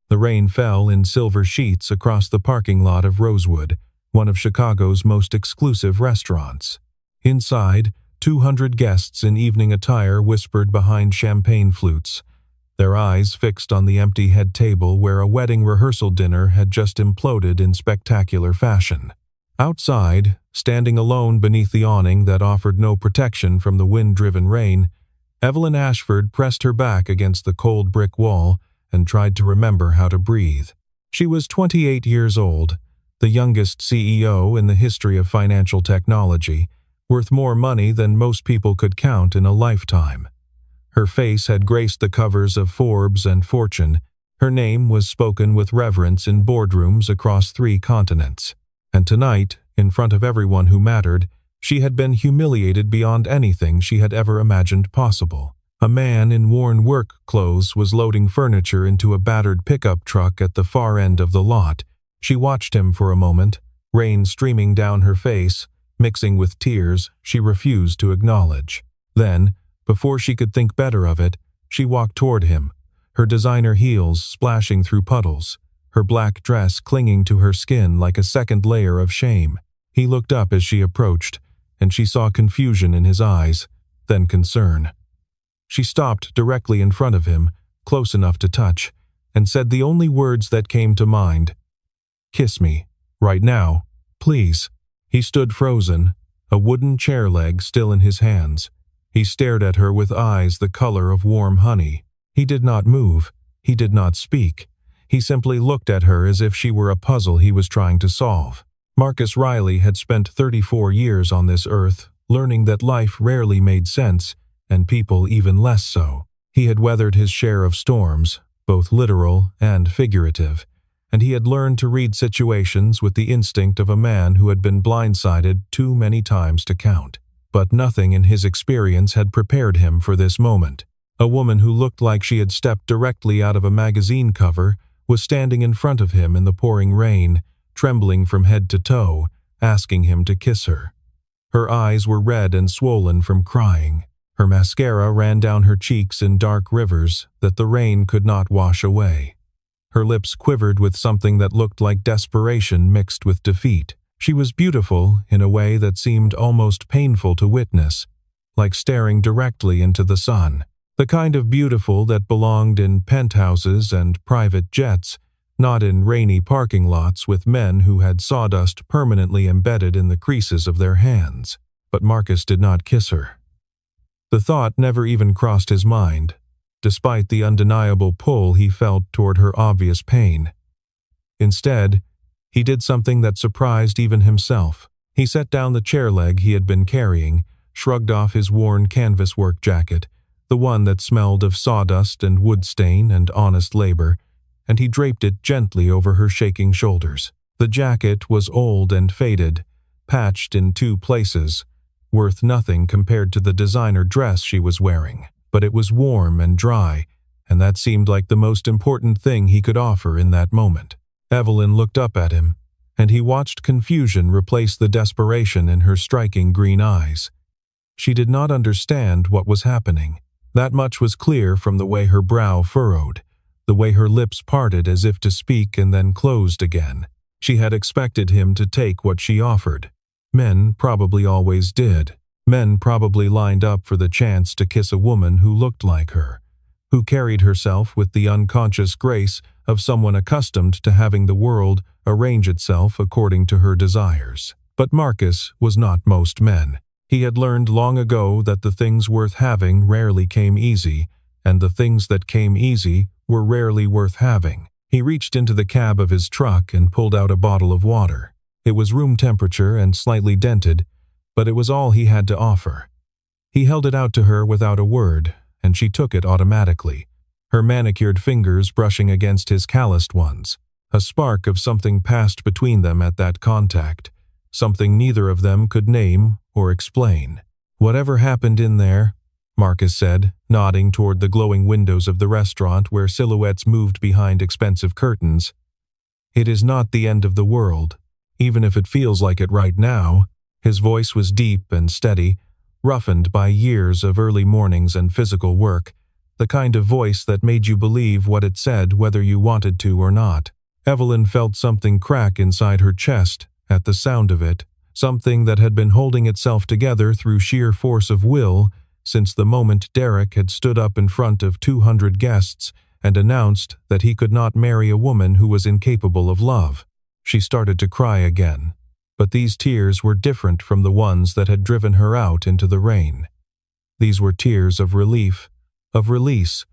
The rain fell in silver sheets across the parking lot of Rosewood, one of Chicago's most exclusive restaurants. Inside, 200 guests in evening attire whispered behind champagne flutes, their eyes fixed on the empty head table where a wedding rehearsal dinner had just imploded in spectacular fashion. Outside, standing alone beneath the awning that offered no protection from the wind-driven rain, Evelyn Ashford pressed her back against the cold brick wall and tried to remember how to breathe. She was 28 years old, the youngest CEO in the history of financial technology, worth more money than most people could count in a lifetime. Her face had graced the covers of Forbes and Fortune. Her name was spoken with reverence in boardrooms across 3 continents. And tonight, in front of everyone who mattered, she had been humiliated beyond anything she had ever imagined possible. A man in worn work clothes was loading furniture into a battered pickup truck at the far end of the lot. She watched him for a moment, rain streaming down her face, mixing with tears she refused to acknowledge. Then, before she could think better of it, she walked toward him, her designer heels splashing through puddles, her black dress clinging to her skin like a second layer of shame. He looked up as she approached, and she saw confusion in his eyes, then concern. She stopped directly in front of him, close enough to touch, and said the only words that came to mind. "Kiss me, right now, please." He stood frozen, a wooden chair leg still in his hands. He stared at her with eyes the color of warm honey. He did not move. He did not speak. He simply looked at her as if she were a puzzle he was trying to solve. Marcus Riley had spent 34 years on this earth, learning that life rarely made sense, and people even less so. He had weathered his share of storms, both literal and figurative, and he had learned to read situations with the instinct of a man who had been blindsided too many times to count. But nothing in his experience had prepared him for this moment. A woman who looked like she had stepped directly out of a magazine cover was standing in front of him in the pouring rain, trembling from head to toe, asking him to kiss her. Her eyes were red and swollen from crying. Her mascara ran down her cheeks in dark rivers that the rain could not wash away. Her lips quivered with something that looked like desperation mixed with defeat. She was beautiful in a way that seemed almost painful to witness, like staring directly into the sun. The kind of beautiful that belonged in penthouses and private jets, not in rainy parking lots with men who had sawdust permanently embedded in the creases of their hands. But Marcus did not kiss her. The thought never even crossed his mind, despite the undeniable pull he felt toward her obvious pain. Instead, he did something that surprised even himself. He set down the chair leg he had been carrying, shrugged off his worn canvas work jacket, the one that smelled of sawdust and wood stain and honest labor, and he draped it gently over her shaking shoulders. The jacket was old and faded, patched in 2 places, worth nothing compared to the designer dress she was wearing, but it was warm and dry, and that seemed like the most important thing he could offer in that moment. Evelyn looked up at him, and he watched confusion replace the desperation in her striking green eyes. She did not understand what was happening. That much was clear from the way her brow furrowed, the way her lips parted as if to speak and then closed again. She had expected him to take what she offered. Men probably always did. Men probably lined up for the chance to kiss a woman who looked like her, who carried herself with the unconscious grace of someone accustomed to having the world arrange itself according to her desires. But Marcus was not most men. He had learned long ago that the things worth having rarely came easy, and the things that came easy were rarely worth having. He reached into the cab of his truck and pulled out a bottle of water. It was room temperature and slightly dented, but it was all he had to offer. He held it out to her without a word, and she took it automatically, her manicured fingers brushing against his calloused ones. A spark of something passed between them at that contact, something neither of them could name or explain. "Whatever happened in there," Marcus said, nodding toward the glowing windows of the restaurant where silhouettes moved behind expensive curtains, "it is not the end of the world, even if it feels like it right now." His voice was deep and steady, roughened by years of early mornings and physical work, the kind of voice that made you believe what it said whether you wanted to or not. Evelyn felt something crack inside her chest at the sound of it, something that had been holding itself together through sheer force of will since the moment Derek had stood up in front of 200 guests and announced that he could not marry a woman who was incapable of love. She started to cry again, but these tears were different from the ones that had driven her out into the rain. These were tears of relief, of release,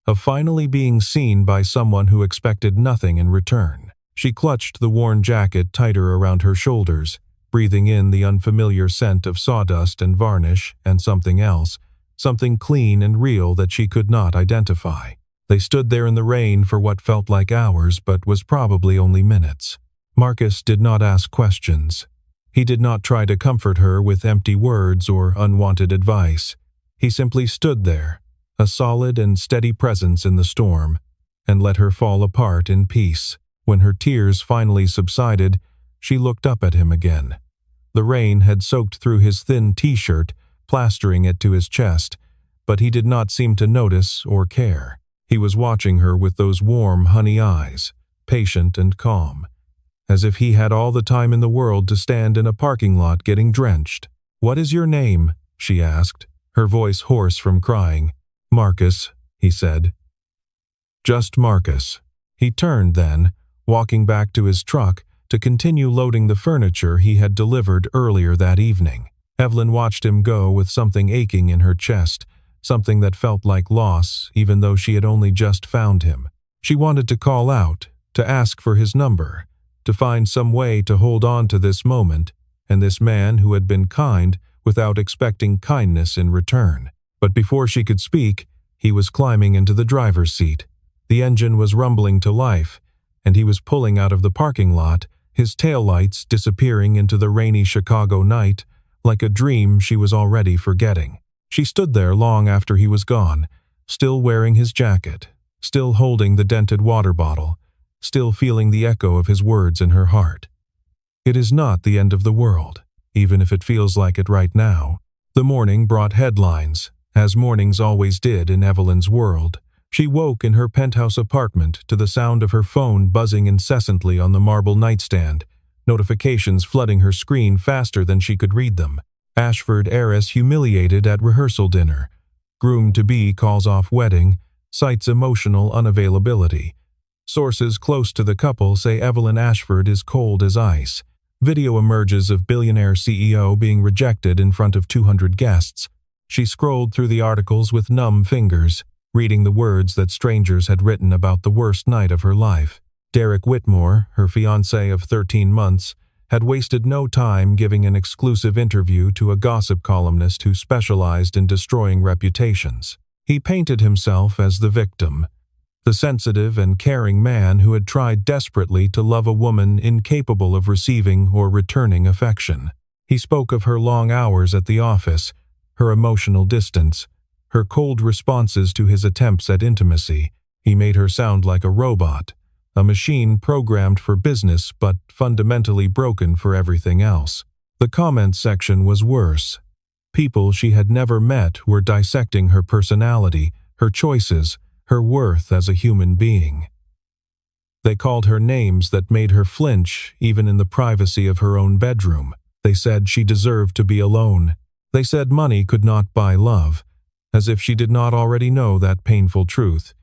of finally being seen by someone who expected nothing in return. She clutched the worn jacket tighter around her shoulders, breathing in the unfamiliar scent of sawdust and varnish and something else, something clean and real that she could not identify. They stood there in the rain for what felt like hours but was probably only minutes. Marcus did not ask questions. He did not try to comfort her with empty words or unwanted advice. He simply stood there, a solid and steady presence in the storm, and let her fall apart in peace. When her tears finally subsided, she looked up at him again. The rain had soaked through his thin t-shirt, plastering it to his chest, but he did not seem to notice or care. He was watching her with those warm, honey eyes, patient and calm, as if he had all the time in the world to stand in a parking lot getting drenched. "What is your name?" she asked, her voice hoarse from crying. "Marcus," he said. "Just Marcus." He turned then, walking back to his truck to continue loading the furniture he had delivered earlier that evening. Evelyn watched him go with something aching in her chest, something that felt like loss even though she had only just found him. She wanted to call out, to ask for his number, to find some way to hold on to this moment and this man who had been kind without expecting kindness in return. But before she could speak, he was climbing into the driver's seat. The engine was rumbling to life, and he was pulling out of the parking lot, his taillights disappearing into the rainy Chicago night like a dream she was already forgetting. She stood there long after he was gone, still wearing his jacket, still holding the dented water bottle, still feeling the echo of his words in her heart. It is not the end of the world, even if it feels like it right now. The morning brought headlines, as mornings always did in Evelyn's world. She woke in her penthouse apartment to the sound of her phone buzzing incessantly on the marble nightstand, notifications flooding her screen faster than she could read them. Ashford heiress humiliated at rehearsal dinner. Groom-to-be calls off wedding, cites emotional unavailability. Sources close to the couple say Evelyn Ashford is cold as ice. Video emerges of Billionaire CEO being rejected in front of 200 guests. She scrolled through the articles with numb fingers, reading the words that strangers had written about the worst night of her life. Derek Whitmore, her fiancé of 13 months, had wasted no time giving an exclusive interview to a gossip columnist who specialized in destroying reputations. He painted himself as the victim, the sensitive and caring man who had tried desperately to love a woman incapable of receiving or returning affection. He spoke of her long hours at the office, her emotional distance, her cold responses to his attempts at intimacy. He made her sound like a robot, a machine programmed for business but fundamentally broken for everything else. The comments section was worse. People she had never met were dissecting her personality, her choices, her worth as a human being. They called her names that made her flinch even in the privacy of her own bedroom. They said she deserved to be alone. They said money could not buy love, as if she did not already know that painful truth,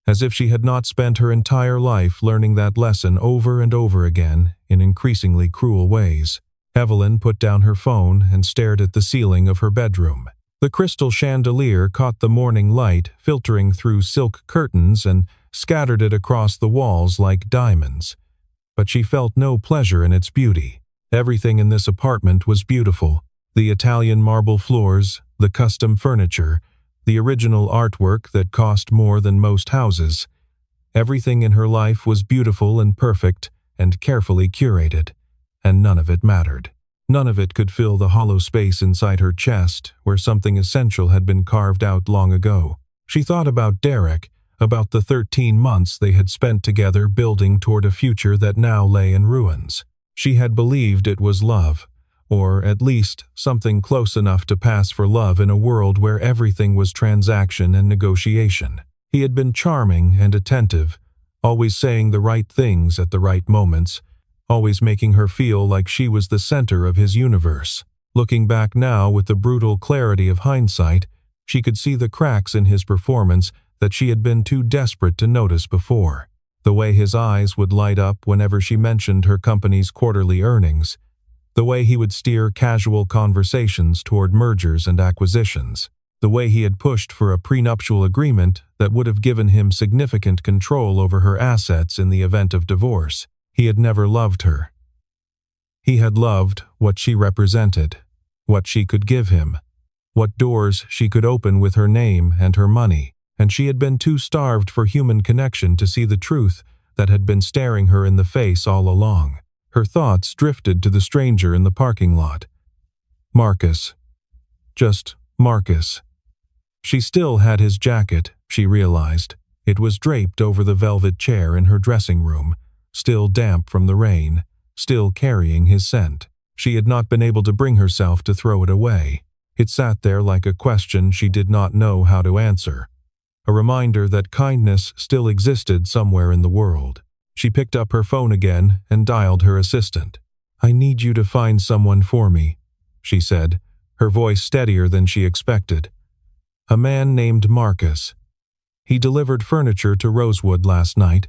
as if she had not spent her entire life learning that lesson over and over again in increasingly cruel ways. Evelyn put down her phone and stared at the ceiling of her bedroom. The crystal chandelier caught the morning light filtering through silk curtains and scattered it across the walls like diamonds. But she felt no pleasure in its beauty. Everything in this apartment was beautiful. The Italian marble floors, the custom furniture, the original artwork that cost more than most houses. Everything in her life was beautiful and perfect and carefully curated, and none of it mattered. None of it could fill the hollow space inside her chest where something essential had been carved out long ago. She thought about Derek, about the 13 months they had spent together building toward a future that now lay in ruins. She had believed it was love, or at least something close enough to pass for love in a world where everything was transaction and negotiation. He had been charming and attentive, always saying the right things at the right moments, always making her feel like she was the center of his universe. Looking back now with the brutal clarity of hindsight, she could see the cracks in his performance that she had been too desperate to notice before. The way his eyes would light up whenever she mentioned her company's quarterly earnings, the way he would steer casual conversations toward mergers and acquisitions, the way he had pushed for a prenuptial agreement that would have given him significant control over her assets in the event of divorce. He had never loved her. He had loved what she represented, what she could give him, what doors she could open with her name and her money, and she had been too starved for human connection to see the truth that had been staring her in the face all along. Her thoughts drifted to the stranger in the parking lot. Marcus. Just Marcus. She still had his jacket, she realized. It was draped over the velvet chair in her dressing room, still damp from the rain, still carrying his scent. She had not been able to bring herself to throw it away. It sat there like a question she did not know how to answer, a reminder that kindness still existed somewhere in the world. She picked up her phone again and dialed her assistant. "I need you to find someone for me," she said, her voice steadier than she expected. "A man named Marcus. He delivered furniture to Rosewood last night.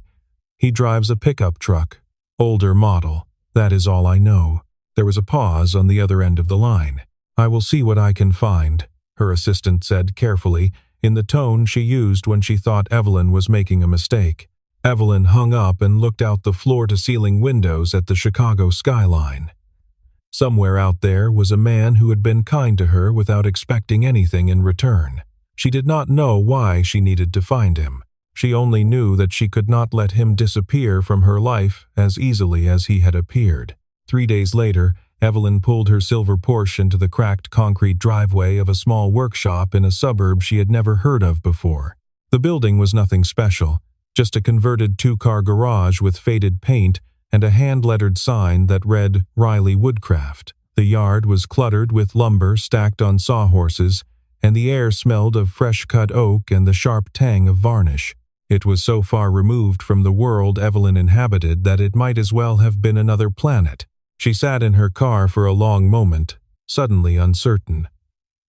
He drives a pickup truck. Older model. That is all I know." There was a pause on the other end of the line. "I will see what I can find," her assistant said carefully, in the tone she used when she thought Evelyn was making a mistake. Evelyn hung up and looked out the floor-to-ceiling windows at the Chicago skyline. Somewhere out there was a man who had been kind to her without expecting anything in return. She did not know why she needed to find him. She only knew that she could not let him disappear from her life as easily as he had appeared. 3 days later, Evelyn pulled her silver Porsche into the cracked concrete driveway of a small workshop in a suburb she had never heard of before. The building was nothing special, just a converted 2-car garage with faded paint and a hand-lettered sign that read Riley Woodcraft. The yard was cluttered with lumber stacked on sawhorses, and the air smelled of fresh-cut oak and the sharp tang of varnish. It was so far removed from the world Evelyn inhabited that it might as well have been another planet. She sat in her car for a long moment, suddenly uncertain.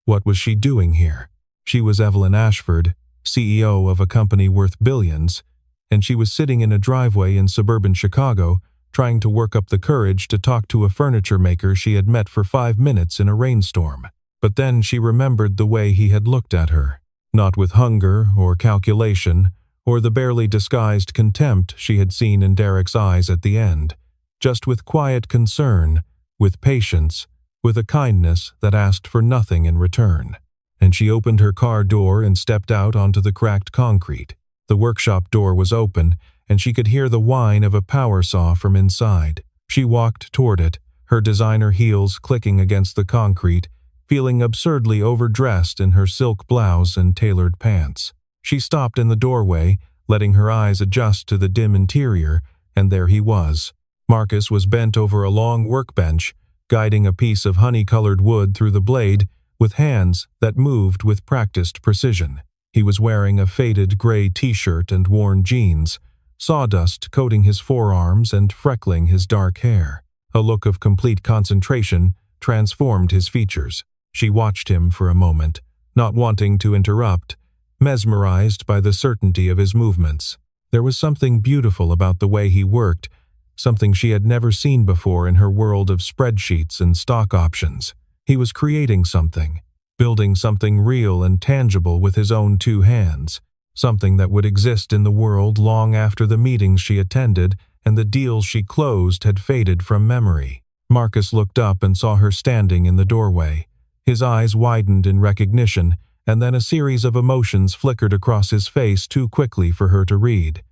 What was she doing here? She was Evelyn Ashford, CEO of a company worth billions, and she was sitting in a driveway in suburban Chicago, trying to work up the courage to talk to a furniture maker she had met for 5 minutes in a rainstorm. But then she remembered the way he had looked at her, not with hunger or calculation, or the barely disguised contempt she had seen in Derek's eyes at the end, just with quiet concern, with patience, with a kindness that asked for nothing in return. And she opened her car door and stepped out onto the cracked concrete. The workshop door was open, and she could hear the whine of a power saw from inside. She walked toward it, her designer heels clicking against the concrete, feeling absurdly overdressed in her silk blouse and tailored pants. She stopped in the doorway, letting her eyes adjust to the dim interior, and there he was. Marcus was bent over a long workbench, guiding a piece of honey-colored wood through the blade with hands that moved with practiced precision. He was wearing a faded gray t-shirt and worn jeans, sawdust coating his forearms and freckling his dark hair. A look of complete concentration transformed his features. She watched him for a moment, not wanting to interrupt, mesmerized by the certainty of his movements. There was something beautiful about the way he worked, something she had never seen before in her world of spreadsheets and stock options. He was creating something, building something real and tangible with his own 2 hands, something that would exist in the world long after the meetings she attended and the deals she closed had faded from memory. Marcus looked up and saw her standing in the doorway. His eyes widened in recognition, and then a series of emotions flickered across his face too quickly for her to read.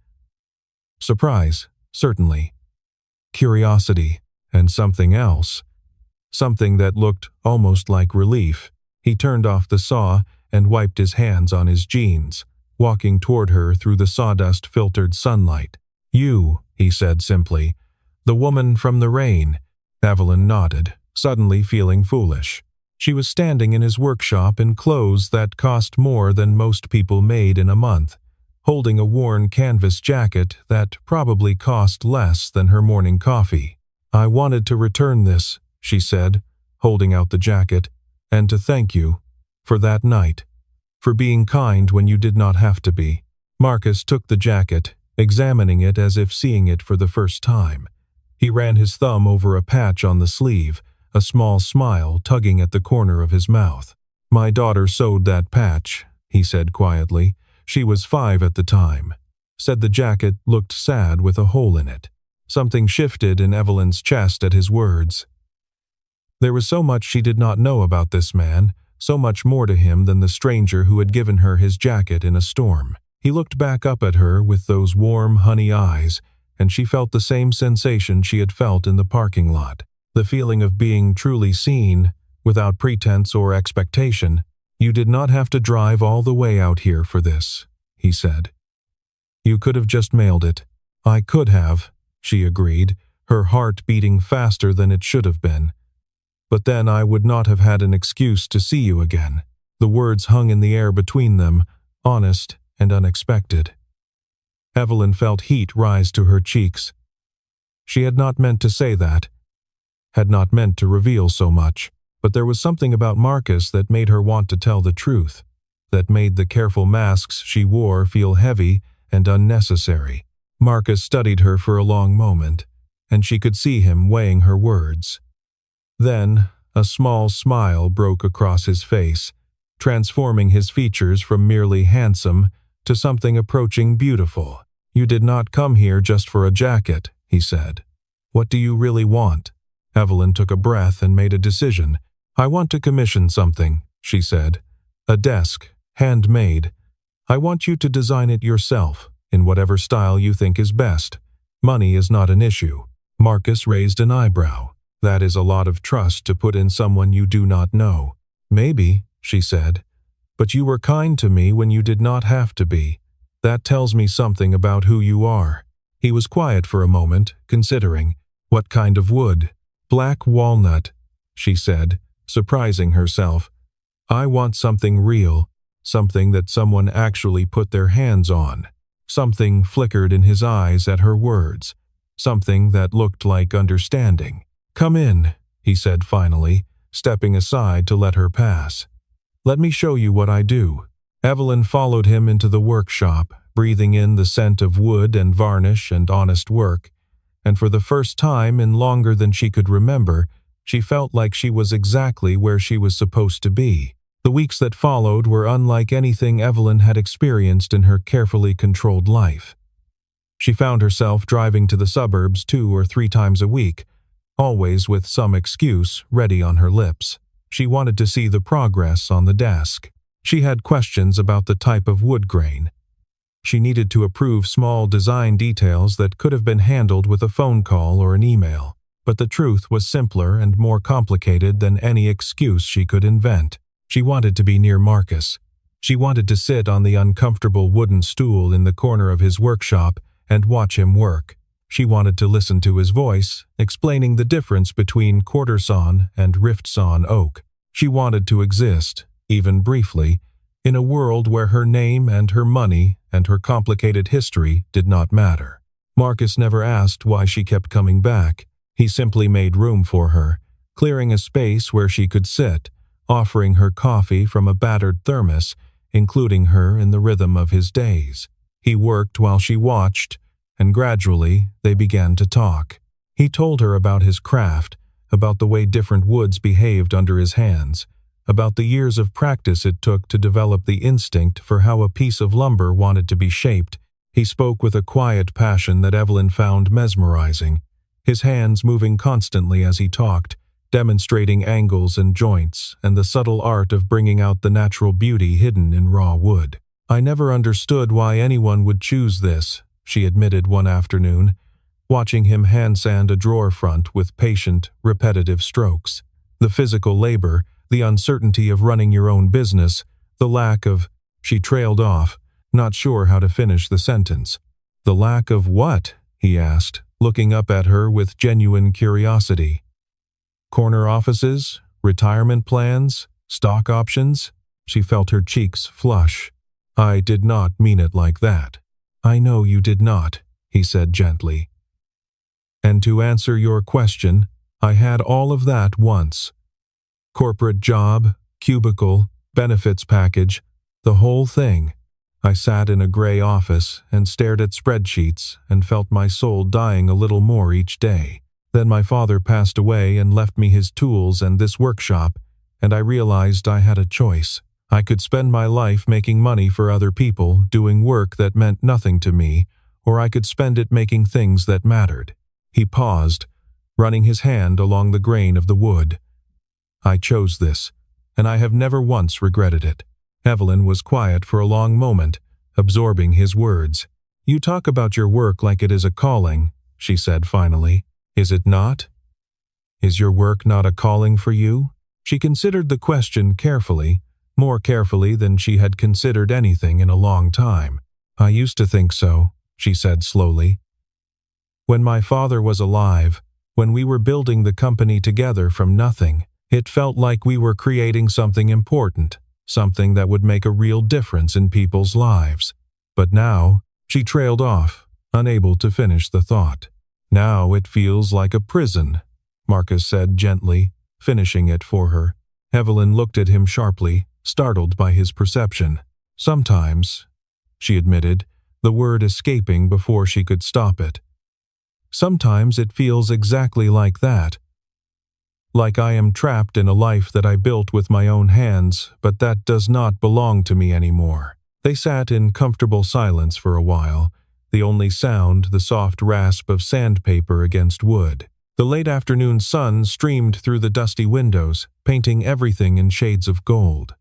Surprise, certainly. Curiosity, and something else. Something that looked almost like relief. He turned off the saw and wiped his hands on his jeans, walking toward her through the sawdust-filtered sunlight. "You," he said simply. "The woman from the rain." Evelyn nodded, suddenly feeling foolish. She was standing in his workshop in clothes that cost more than most people made in a month, holding a worn canvas jacket that probably cost less than her morning coffee. "I wanted to return this," she said, holding out the jacket, "and to thank you for that night, for being kind when you did not have to be." Marcus took the jacket, examining it as if seeing it for the first time. He ran his thumb over a patch on the sleeve, a small smile tugging at the corner of his mouth. "My daughter sewed that patch," he said quietly. "She was 5 at the time." Said the jacket looked sad with a hole in it. Something shifted in Evelyn's chest at his words. There was so much she did not know about this man, so much more to him than the stranger who had given her his jacket in a storm. He looked back up at her with those warm, honey eyes, and she felt the same sensation she had felt in the parking lot. The feeling of being truly seen, without pretense or expectation. "You did not have to drive all the way out here for this," he said. "You could have just mailed it." "I could have," she agreed, her heart beating faster than it should have been. "But then I would not have had an excuse to see you again." The words hung in the air between them, honest and unexpected. Evelyn felt heat rise to her cheeks. She had not meant to say that, had not meant to reveal so much, but there was something about Marcus that made her want to tell the truth, that made the careful masks she wore feel heavy and unnecessary. Marcus studied her for a long moment, and she could see him weighing her words. Then, a small smile broke across his face, transforming his features from merely handsome to something approaching beautiful. "You did not come here just for a jacket," he said. "What do you really want?" Evelyn took a breath and made a decision. "I want to commission something," she said. "A desk, handmade. I want you to design it yourself, in whatever style you think is best. Money is not an issue." Marcus raised an eyebrow. "That is a lot of trust to put in someone you do not know." "Maybe," she said. "But you were kind to me when you did not have to be. That tells me something about who you are." He was quiet for a moment, considering. "What kind of wood?" "Black walnut," she said, surprising herself. "I want something real, something that someone actually put their hands on." Something flickered in his eyes at her words, something that looked like understanding. "Come in," he said finally, stepping aside to let her pass. "Let me show you what I do." Evelyn followed him into the workshop, breathing in the scent of wood and varnish and honest work, and for the first time in longer than she could remember, she felt like she was exactly where she was supposed to be. The weeks that followed were unlike anything Evelyn had experienced in her carefully controlled life. She found herself driving to the suburbs 2 or 3 times a week, always with some excuse ready on her lips. She wanted to see the progress on the desk. She had questions about the type of wood grain. She needed to approve small design details that could have been handled with a phone call or an email, but the truth was simpler and more complicated than any excuse she could invent. She wanted to be near Marcus. She wanted to sit on the uncomfortable wooden stool in the corner of his workshop and watch him work. She wanted to listen to his voice, explaining the difference between quarter-sawn and rift-sawn oak. She wanted to exist, even briefly, in a world where her name and her money and her complicated history did not matter. Marcus never asked why she kept coming back. He simply made room for her, clearing a space where she could sit, offering her coffee from a battered thermos, including her in the rhythm of his days. He worked while she watched, and gradually they began to talk. He told her about his craft, about the way different woods behaved under his hands, about the years of practice it took to develop the instinct for how a piece of lumber wanted to be shaped. He spoke with a quiet passion that Evelyn found mesmerizing, his hands moving constantly as he talked, demonstrating angles and joints and the subtle art of bringing out the natural beauty hidden in raw wood. "I never understood why anyone would choose this," she admitted one afternoon, watching him hand sand a drawer front with patient, repetitive strokes. The physical labor, the uncertainty of running your own business, the lack of— She trailed off, not sure how to finish the sentence. "The lack of what?" he asked, looking up at her with genuine curiosity. Corner offices, retirement plans, stock options? She felt her cheeks flush. I did not mean it like that. I know you did not, he said gently. And to answer your question, I had all of that once. Corporate job, cubicle, benefits package, the whole thing. I sat in a gray office and stared at spreadsheets and felt my soul dying a little more each day. Then my father passed away and left me his tools and this workshop, and I realized I had a choice. I could spend my life making money for other people, doing work that meant nothing to me, or I could spend it making things that mattered. He paused, running his hand along the grain of the wood. I chose this, and I have never once regretted it. Evelyn was quiet for a long moment, absorbing his words. You talk about your work like it is a calling, she said finally. Is it not? Is your work not a calling for you? She considered the question carefully, more carefully than she had considered anything in a long time. I used to think so, she said slowly. When my father was alive, when we were building the company together from nothing, it felt like we were creating something important, something that would make a real difference in people's lives. But now, she trailed off, unable to finish the thought. Now it feels like a prison, Marcus said gently, finishing it for her. Evelyn looked at him sharply, startled by his perception. Sometimes, she admitted, the word escaping before she could stop it. Sometimes it feels exactly like that. Like I am trapped in a life that I built with my own hands, but that does not belong to me anymore. They sat in comfortable silence for a while, the only sound the soft rasp of sandpaper against wood. The late afternoon sun streamed through the dusty windows, painting everything in shades of gold.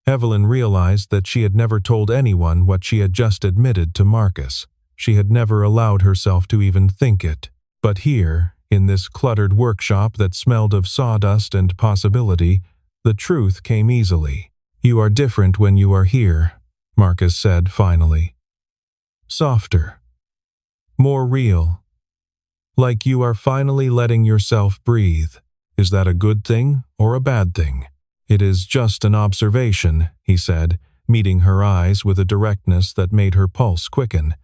Evelyn realized that she had never told anyone what she had just admitted to Marcus. She had never allowed herself to even think it. But here, in this cluttered workshop that smelled of sawdust and possibility, the truth came easily. You are different when you are here, Marcus said finally. Softer. More real. Like you are finally letting yourself breathe. Is that a good thing or a bad thing? It is just an observation, he said, meeting her eyes with a directness that made her pulse quicken.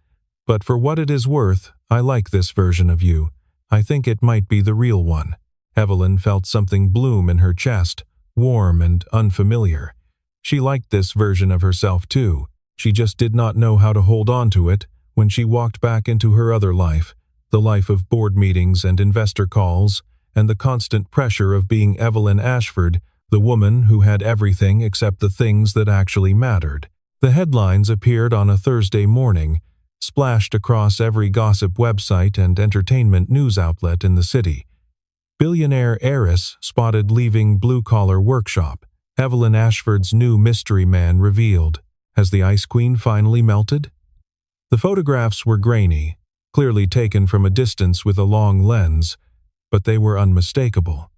But for what it is worth, I like this version of you. I think it might be the real one. Evelyn felt something bloom in her chest, warm and unfamiliar. She liked this version of herself too. She just did not know how to hold on to it when she walked back into her other life, the life of board meetings and investor calls, and the constant pressure of being Evelyn Ashford, the woman who had everything except the things that actually mattered. The headlines appeared on a Thursday morning, splashed across every gossip website and entertainment news outlet in the city. Billionaire heiress spotted leaving blue-collar workshop. Evelyn Ashford's new mystery man revealed. Has the Ice Queen finally melted? The photographs were grainy, clearly taken from a distance with a long lens, but they were unmistakable.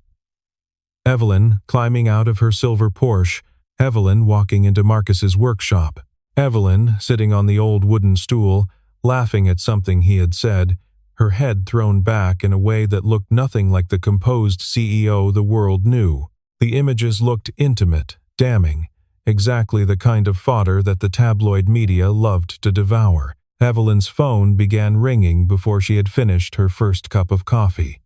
Evelyn climbing out of her silver Porsche, Evelyn walking into Marcus's workshop, Evelyn sitting on the old wooden stool, laughing at something he had said, her head thrown back in a way that looked nothing like the composed CEO the world knew. The images looked intimate, damning, exactly the kind of fodder that the tabloid media loved to devour. Evelyn's phone began ringing before she had finished her first cup of coffee.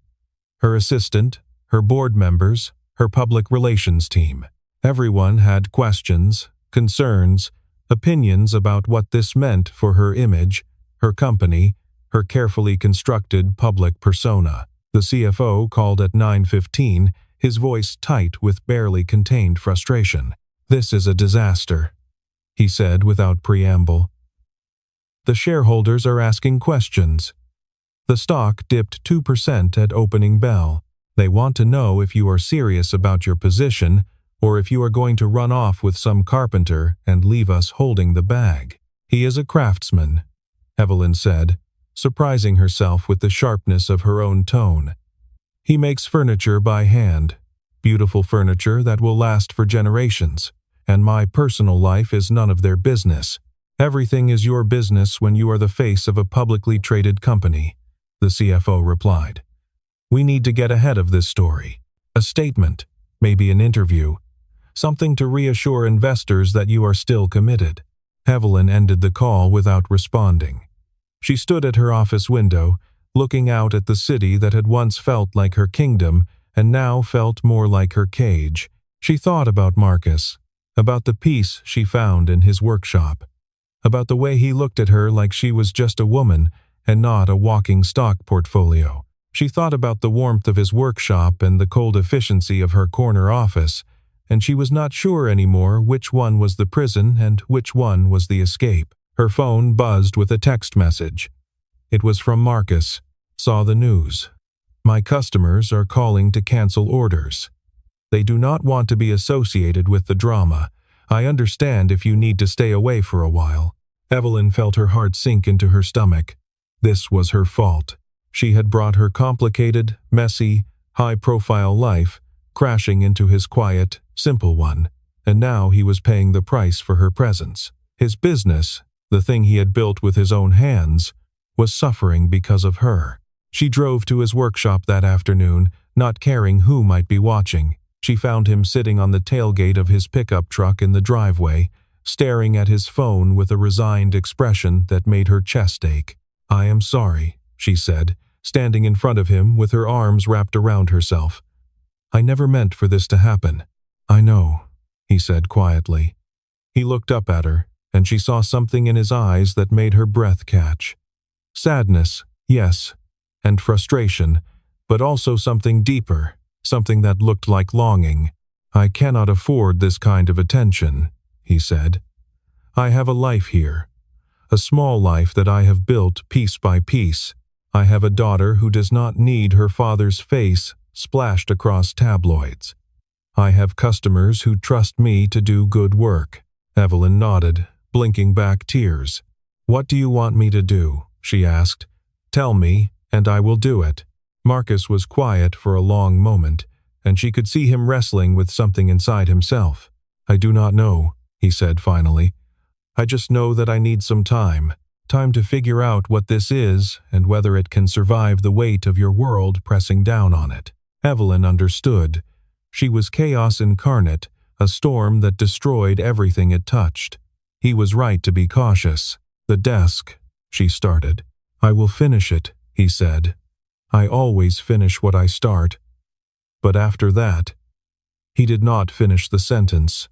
Her assistant, her board members, her public relations team. Everyone had questions, concerns, opinions about what this meant for her image, her company, her carefully constructed public persona. The CFO called at 9:15, his voice tight with barely contained frustration. This is a disaster, he said without preamble. The shareholders are asking questions. The stock dipped 2% at opening bell. They want to know if you are serious about your position or if you are going to run off with some carpenter and leave us holding the bag. He is a craftsman, Evelyn said, surprising herself with the sharpness of her own tone. He makes furniture by hand, beautiful furniture that will last for generations, and my personal life is none of their business. Everything is your business when you are the face of a publicly traded company, the CFO replied. We need to get ahead of this story. A statement, maybe an interview. Something to reassure investors that you are still committed. Evelyn ended the call without responding. She stood at her office window, looking out at the city that had once felt like her kingdom and now felt more like her cage. She thought about Marcus, about the peace she found in his workshop, about the way he looked at her like she was just a woman and not a walking stock portfolio. She thought about the warmth of his workshop and the cold efficiency of her corner office, and she was not sure anymore which one was the prison and which one was the escape. Her phone buzzed with a text message. It was from Marcus. Saw the news. My customers are calling to cancel orders. They do not want to be associated with the drama. I understand if you need to stay away for a while. Evelyn felt her heart sink into her stomach. This was her fault. She had brought her complicated, messy, high-profile life crashing into his quiet, simple one, and now he was paying the price for her presence. His business, the thing he had built with his own hands, was suffering because of her. She drove to his workshop that afternoon, not caring who might be watching. She found him sitting on the tailgate of his pickup truck in the driveway, staring at his phone with a resigned expression that made her chest ache. I am sorry, she said, standing in front of him with her arms wrapped around herself. I never meant for this to happen. I know, he said quietly. He looked up at her, and she saw something in his eyes that made her breath catch. Sadness, yes, and frustration, but also something deeper, something that looked like longing. I cannot afford this kind of attention, he said. I have a life here, a small life that I have built piece by piece. I have a daughter who does not need her father's face splashed across tabloids. I have customers who trust me to do good work. Evelyn nodded, blinking back tears. What do you want me to do? She asked. Tell me, and I will do it. Marcus was quiet for a long moment, and she could see him wrestling with something inside himself. I do not know, he said finally. I just know that I need some time to figure out what this is and whether it can survive the weight of your world pressing down on it. Evelyn understood. She was chaos incarnate, a storm that destroyed everything it touched. He was right to be cautious. The desk, she started. I will finish it, he said. I always finish what I start. But after that, he did not finish the sentence.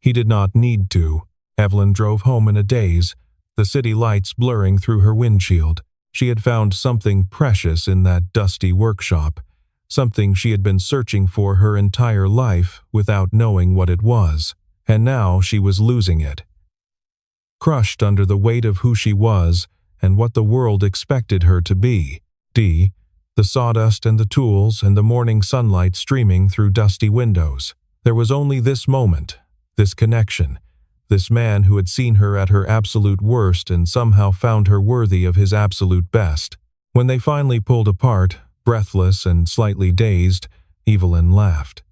He did not need to. Evelyn drove home in a daze, the city lights blurring through her windshield. She had found something precious in that dusty workshop, something she had been searching for her entire life without knowing what it was, and now she was losing it. Crushed under the weight of who she was and what the world expected her to be. The sawdust and the tools and the morning sunlight streaming through dusty windows. There was only this moment, this connection, this man who had seen her at her absolute worst and somehow found her worthy of his absolute best. When they finally pulled apart, breathless and slightly dazed, Evelyn laughed.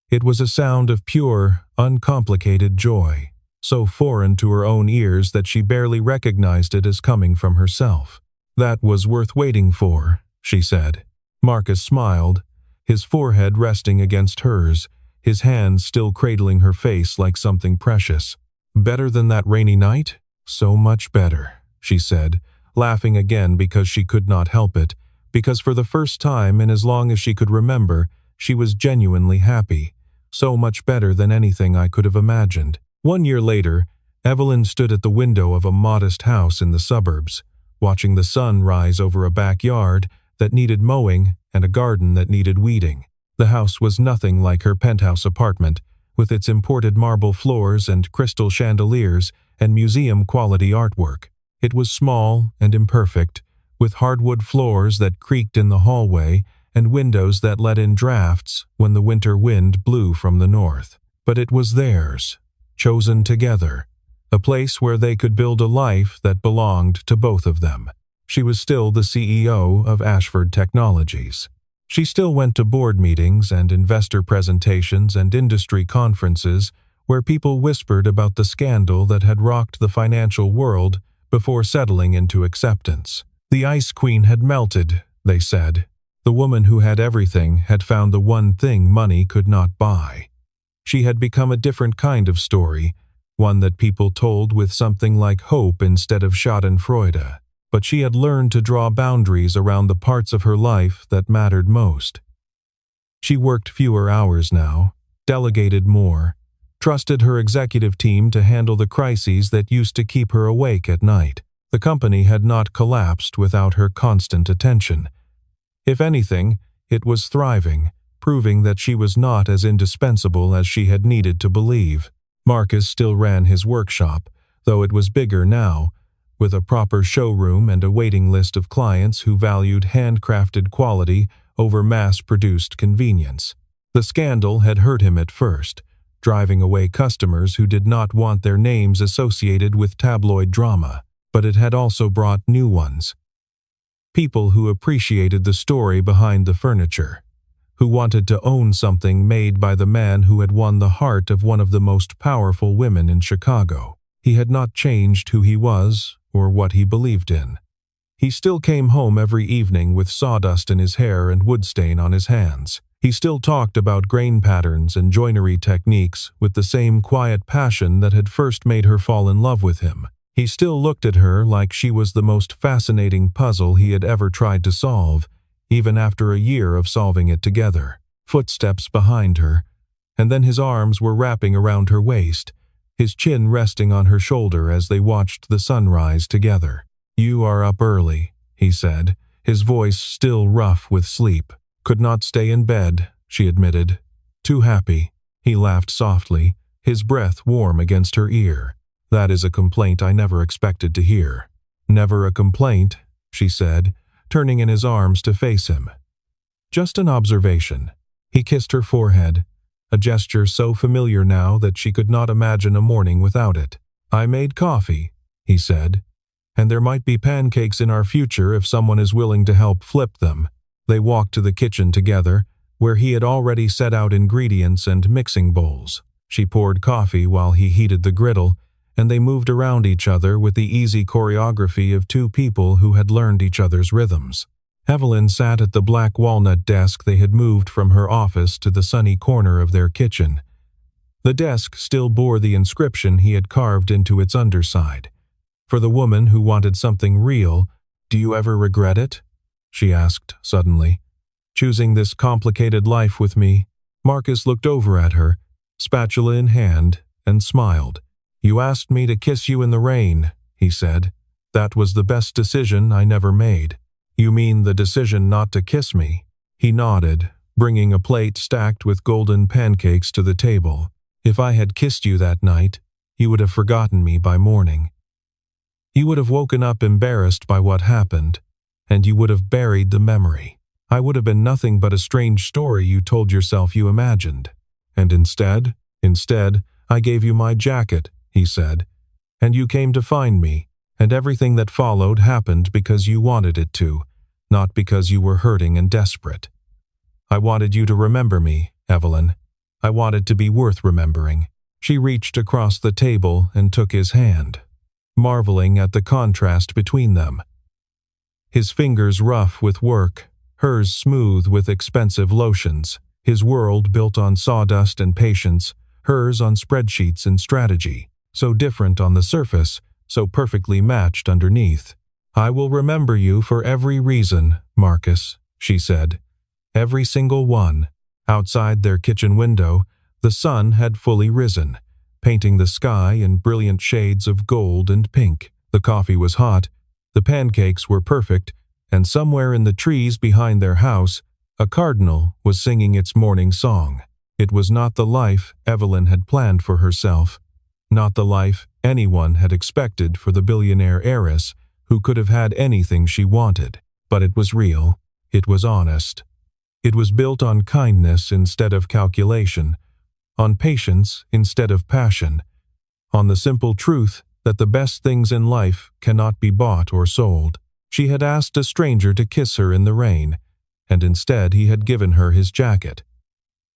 It was a sound of pure, uncomplicated joy, so foreign to her own ears that she barely recognized it as coming from herself. That was worth waiting for, she said. Marcus smiled, his forehead resting against hers, his hands still cradling her face like something precious. Better than that rainy night? So much better, she said, laughing again because she could not help it, because for the first time in as long as she could remember, she was genuinely happy. So much better than anything I could have imagined. 1 year later, Evelyn stood at the window of a modest house in the suburbs, watching the sun rise over a backyard that needed mowing and a garden that needed weeding. The house was nothing like her penthouse apartment, with its imported marble floors and crystal chandeliers and museum-quality artwork. It was small and imperfect, with hardwood floors that creaked in the hallway and windows that let in drafts when the winter wind blew from the north. But it was theirs, chosen together, a place where they could build a life that belonged to both of them. She was still the CEO of Ashford Technologies. She still went to board meetings and investor presentations and industry conferences where people whispered about the scandal that had rocked the financial world before settling into acceptance. The Ice Queen had melted, they said. The woman who had everything had found the one thing money could not buy. She had become a different kind of story, one that people told with something like hope instead of schadenfreude. But she had learned to draw boundaries around the parts of her life that mattered most. She worked fewer hours now, delegated more, trusted her executive team to handle the crises that used to keep her awake at night. The company had not collapsed without her constant attention. If anything, it was thriving, proving that she was not as indispensable as she had needed to believe. Marcus still ran his workshop, though it was bigger now, with a proper showroom and a waiting list of clients who valued handcrafted quality over mass-produced convenience. The scandal had hurt him at first, driving away customers who did not want their names associated with tabloid drama, but it had also brought new ones. People who appreciated the story behind the furniture, who wanted to own something made by the man who had won the heart of one of the most powerful women in Chicago. He had not changed who he was or what he believed in. He still came home every evening with sawdust in his hair and wood stain on his hands. He still talked about grain patterns and joinery techniques with the same quiet passion that had first made her fall in love with him. He still looked at her like she was the most fascinating puzzle he had ever tried to solve, even after a year of solving it together. Footsteps behind her, and then his arms were wrapping around her waist, his chin resting on her shoulder as they watched the sunrise together. "You are up early," he said, his voice still rough with sleep. "Could not stay in bed," she admitted. "Too happy." He laughed softly, his breath warm against her ear. "That is a complaint I never expected to hear." "Never a complaint," she said, turning in his arms to face him. "Just an observation." He kissed her forehead, a gesture so familiar now that she could not imagine a morning without it. "I made coffee," he said, "and there might be pancakes in our future if someone is willing to help flip them." They walked to the kitchen together, where he had already set out ingredients and mixing bowls. She poured coffee while he heated the griddle, and they moved around each other with the easy choreography of two people who had learned each other's rhythms. Evelyn sat at the black walnut desk they had moved from her office to the sunny corner of their kitchen. The desk still bore the inscription he had carved into its underside. For the woman who wanted something real, "Do you ever regret it?" she asked suddenly. "Choosing this complicated life with me?" Marcus looked over at her, spatula in hand, and smiled. "You asked me to kiss you in the rain," he said. "That was the best decision I never made." "You mean the decision not to kiss me?" He nodded, bringing a plate stacked with golden pancakes to the table. "If I had kissed you that night, you would have forgotten me by morning. You would have woken up embarrassed by what happened, and you would have buried the memory. I would have been nothing but a strange story you told yourself you imagined. And instead, I gave you my jacket," he said, "and you came to find me. And everything that followed happened because you wanted it to, not because you were hurting and desperate. I wanted you to remember me, Evelyn. I wanted to be worth remembering." She reached across the table and took his hand, marveling at the contrast between them. His fingers rough with work, hers smooth with expensive lotions, his world built on sawdust and patience, hers on spreadsheets and strategy, so different on the surface, so perfectly matched underneath. "I will remember you for every reason, Marcus," she said. "Every single one." Outside their kitchen window, the sun had fully risen, painting the sky in brilliant shades of gold and pink. The coffee was hot, the pancakes were perfect, and somewhere in the trees behind their house, a cardinal was singing its morning song. It was not the life Evelyn had planned for herself, not the life anyone had expected for the billionaire heiress who could have had anything she wanted, but it was real, it was honest. It was built on kindness instead of calculation, on patience instead of passion, on the simple truth that the best things in life cannot be bought or sold. She had asked a stranger to kiss her in the rain, and instead he had given her his jacket.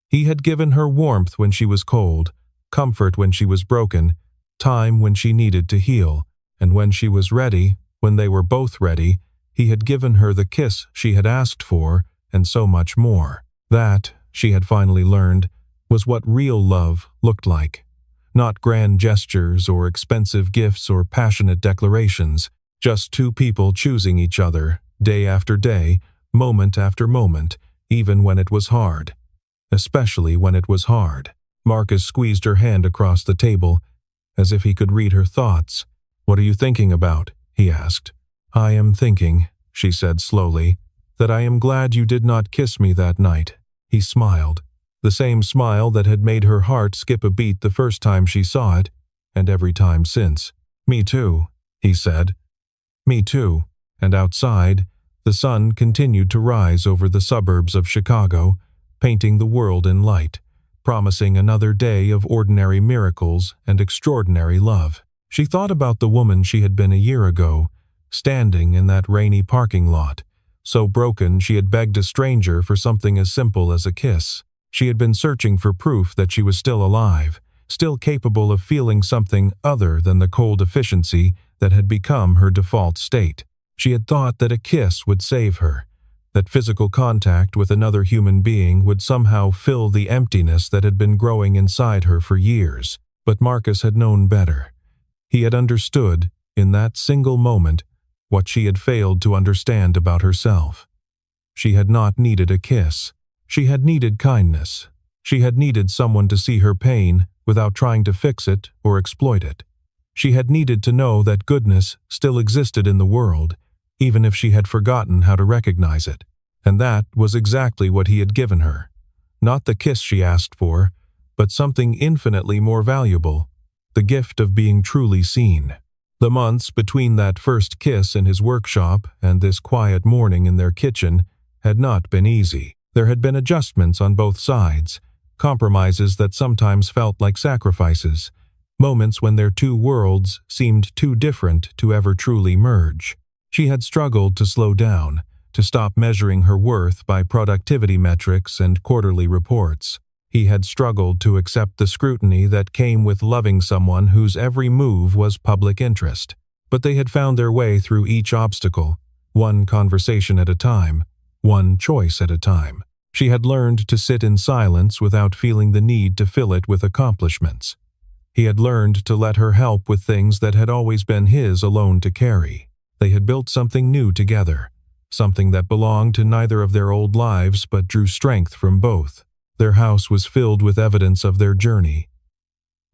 He had given her warmth when she was cold, comfort when she was broken, time when she needed to heal, and when she was ready, when they were both ready, he had given her the kiss she had asked for, and so much more. That, she had finally learned, was what real love looked like. Not grand gestures or expensive gifts or passionate declarations, just two people choosing each other, day after day, moment after moment, even when it was hard. Especially when it was hard. Marcus squeezed her hand across the table, as if he could read her thoughts. "What are you thinking about?" he asked. "I am thinking," she said slowly, "that I am glad you did not kiss me that night." He smiled, the same smile that had made her heart skip a beat the first time she saw it, and every time since. "Me too," he said. "Me too." And outside, the sun continued to rise over the suburbs of Chicago, painting the world in light, promising another day of ordinary miracles and extraordinary love. She thought about the woman she had been a year ago, standing in that rainy parking lot, so broken she had begged a stranger for something as simple as a kiss. She had been searching for proof that she was still alive, still capable of feeling something other than the cold efficiency that had become her default state. She had thought that a kiss would save her, that physical contact with another human being would somehow fill the emptiness that had been growing inside her for years. But Marcus had known better. He had understood, in that single moment, what she had failed to understand about herself. She had not needed a kiss. She had needed kindness. She had needed someone to see her pain without trying to fix it or exploit it. She had needed to know that goodness still existed in the world, even if she had forgotten how to recognize it. And that was exactly what he had given her. Not the kiss she asked for, but something infinitely more valuable, the gift of being truly seen. The months between that first kiss in his workshop and this quiet morning in their kitchen had not been easy. There had been adjustments on both sides, compromises that sometimes felt like sacrifices, moments when their two worlds seemed too different to ever truly merge. She had struggled to slow down, to stop measuring her worth by productivity metrics and quarterly reports. He had struggled to accept the scrutiny that came with loving someone whose every move was public interest. But they had found their way through each obstacle, one conversation at a time, one choice at a time. She had learned to sit in silence without feeling the need to fill it with accomplishments. He had learned to let her help with things that had always been his alone to carry. They had built something new together, something that belonged to neither of their old lives but drew strength from both. Their house was filled with evidence of their journey.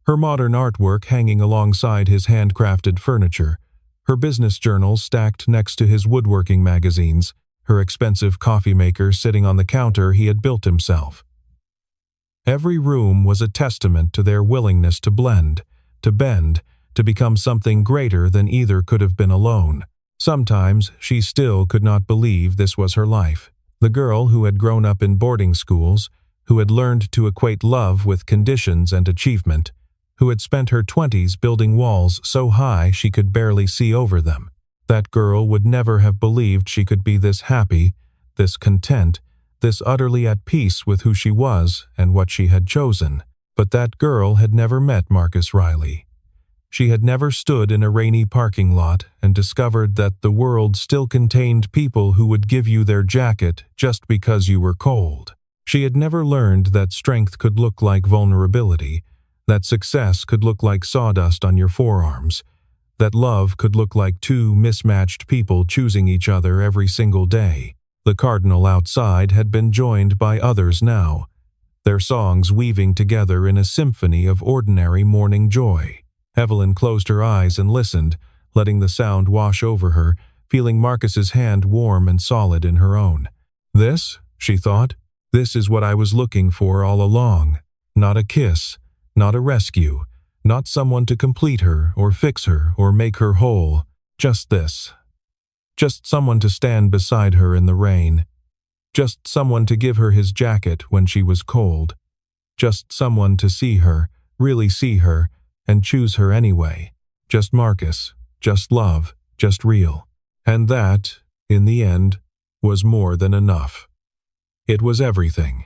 Her modern artwork hanging alongside his handcrafted furniture, her business journals stacked next to his woodworking magazines, her expensive coffee maker sitting on the counter he had built himself. Every room was a testament to their willingness to blend, to bend, to become something greater than either could have been alone. Sometimes she still could not believe this was her life. The girl who had grown up in boarding schools, who had learned to equate love with conditions and achievement, who had spent her 20s building walls so high she could barely see over them. That girl would never have believed she could be this happy, this content, this utterly at peace with who she was and what she had chosen. But that girl had never met Marcus Riley. She had never stood in a rainy parking lot and discovered that the world still contained people who would give you their jacket just because you were cold. She had never learned that strength could look like vulnerability, that success could look like sawdust on your forearms, that love could look like two mismatched people choosing each other every single day. The cardinal outside had been joined by others now, their songs weaving together in a symphony of ordinary morning joy. Evelyn closed her eyes and listened, letting the sound wash over her, feeling Marcus's hand warm and solid in her own. This, she thought, this is what I was looking for all along. Not a kiss, not a rescue, not someone to complete her or fix her or make her whole. Just this. Just someone to stand beside her in the rain. Just someone to give her his jacket when she was cold. Just someone to see her, really see her, and choose her anyway. Just Marcus, just love, just real. And that, in the end, was more than enough. It was everything.